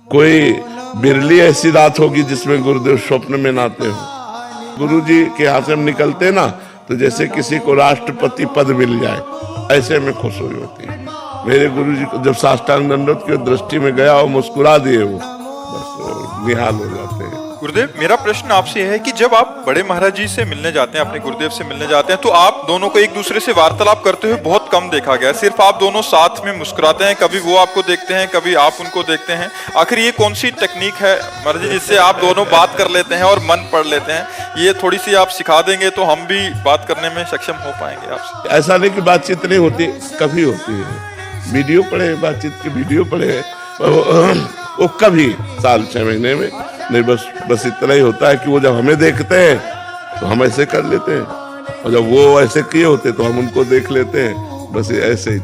कोई बिरली ऐसी रात होगी जिसमें गुरुदेव स्वप्न में नाते हो। गुरु जी के यहाँ से हम निकलते ना तो जैसे किसी को राष्ट्रपति पद मिल जाए ऐसे में खुश हुई होती है। मेरे गुरु जी को जब साष्टांग दंडवत की दृष्टि में गया और मुस्कुरा दिए वो, बस निहाल हो जाते हैं। गुरुदेव, मेरा प्रश्न आपसे है कि जब आप बड़े महाराज जी से मिलने जाते हैं, अपने गुरुदेव से मिलने जाते हैं, तो आप दोनों को एक दूसरे से वार्तालाप करते हुए बहुत कम देखा गया। सिर्फ आप दोनों साथ में मुस्कुराते हैं, कभी वो आपको देखते हैं, कभी आप उनको देखते हैं। आखिर ये कौन सी टेक्निक है महाराज जी जिससे आप दोनों बात कर लेते हैं और मन पढ़ लेते हैं? ये थोड़ी सी आप सिखा देंगे तो हम भी बात करने में सक्षम हो पाएंगे आपसे। ऐसा नहीं कि बातचीत नहीं होती, कभी होती है। वीडियो पढ़े, बातचीत की वीडियो पढ़े, वो कभी साल 6 महीने में नहीं, बस इतना ही होता है कि वो जब हमें देखते हैं तो हम ऐसे कर लेते हैं, और जब वो ऐसे किए होते तो हम उनको देख लेते हैं। बस ऐसे ही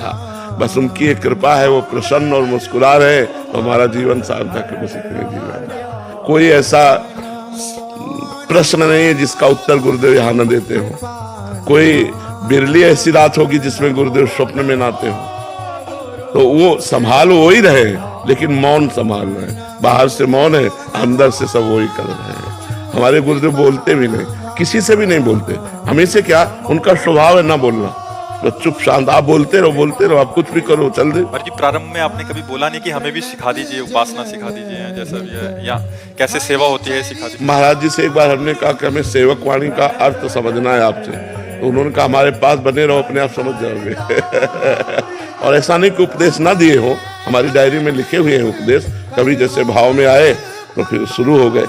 हाँ, बस उनकी एक कृपा है, वो प्रसन्न और मुस्कुरा रहे तो हमारा जीवन सार्थक है। बस इतने जीवन, कोई ऐसा प्रश्न नहीं है जिसका उत्तर गुरुदेव यहाँ न देते हो। कोई बिरली ऐसी रात होगी जिसमें गुरुदेव स्वप्न में नाते हो, तो वो संभाल वो ही रहे लेकिन मौन संभाल रहे हैं। बाहर से मौन है, अंदर से सब वही कर रहे हैं। हमारे गुरुदेव बोलते भी नहीं, किसी से भी नहीं बोलते। हमें से क्या, उनका स्वभाव है ना बोलना, तो चुप शांत आप बोलते रहो, आप कुछ भी करो, चल दे। जी, प्रारंभ में आपने कभी बोला नहीं कि हमें भी सिखा दीजिए, उपासना सिखा दीजिए, जैसा भी है, या कैसे सेवा होती है सिखा दीजिए? महाराज जी से एक बार हमने कहा कि हमें सेवक वाणी का अर्थ समझना है आपसे, तो उन्होंने कहा हमारे पास बने रहो, अपने आप समझ जाओगे। और ऐसा नहीं कि उपदेश ना दिए हो, हमारी डायरी में लिखे हुए हैं उपदेश। कभी जैसे भाव में आए तो फिर शुरू हो गए।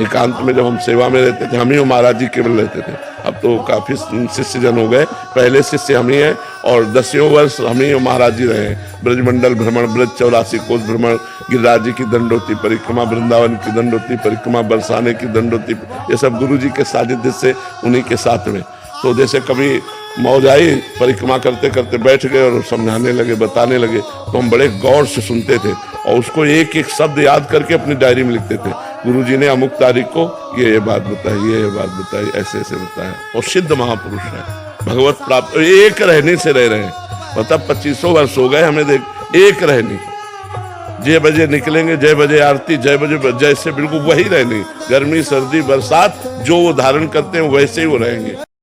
एकांत में जब हम सेवा में रहते थे, हम ही महाराज जी केवल रहते थे। अब तो काफी शिष्य जन हो गए, पहले शिष्य हम ही हैं और 10 वर्ष हम ही महाराज जी रहे। ब्रजमंडल भ्रमण, ब्रज 84 कोष भ्रमण, गिरिराज जी की दंडोती परिक्रमा, वृंदावन की दंडोती परिक्रमा, बरसाने की दंडोती, ये सब गुरु जी के सानिध्य से उन्हीं के साथ में। तो जैसे कभी मौज आई, परिक्रमा करते करते बैठ गए और समझाने लगे, बताने लगे, तो हम बड़े गौर से सुनते थे और उसको एक एक शब्द याद करके अपनी डायरी में लिखते थे। गुरुजी ने अमुक तारीख को ये बात बताई, ये बात बताई, ऐसे ऐसे बताया। और सिद्ध महापुरुष है, भगवत प्राप्त, एक रहने से रह रहे हैं। मतलब 25 वर्ष हो गए हमें, देख एक रहनी, जय बजे निकलेंगे, जय बजे आरती, जय बजे जैसे बिल्कुल वही रहनी। गर्मी सर्दी बरसात जो वो धारण करते हैं वैसे ही वो रहेंगे।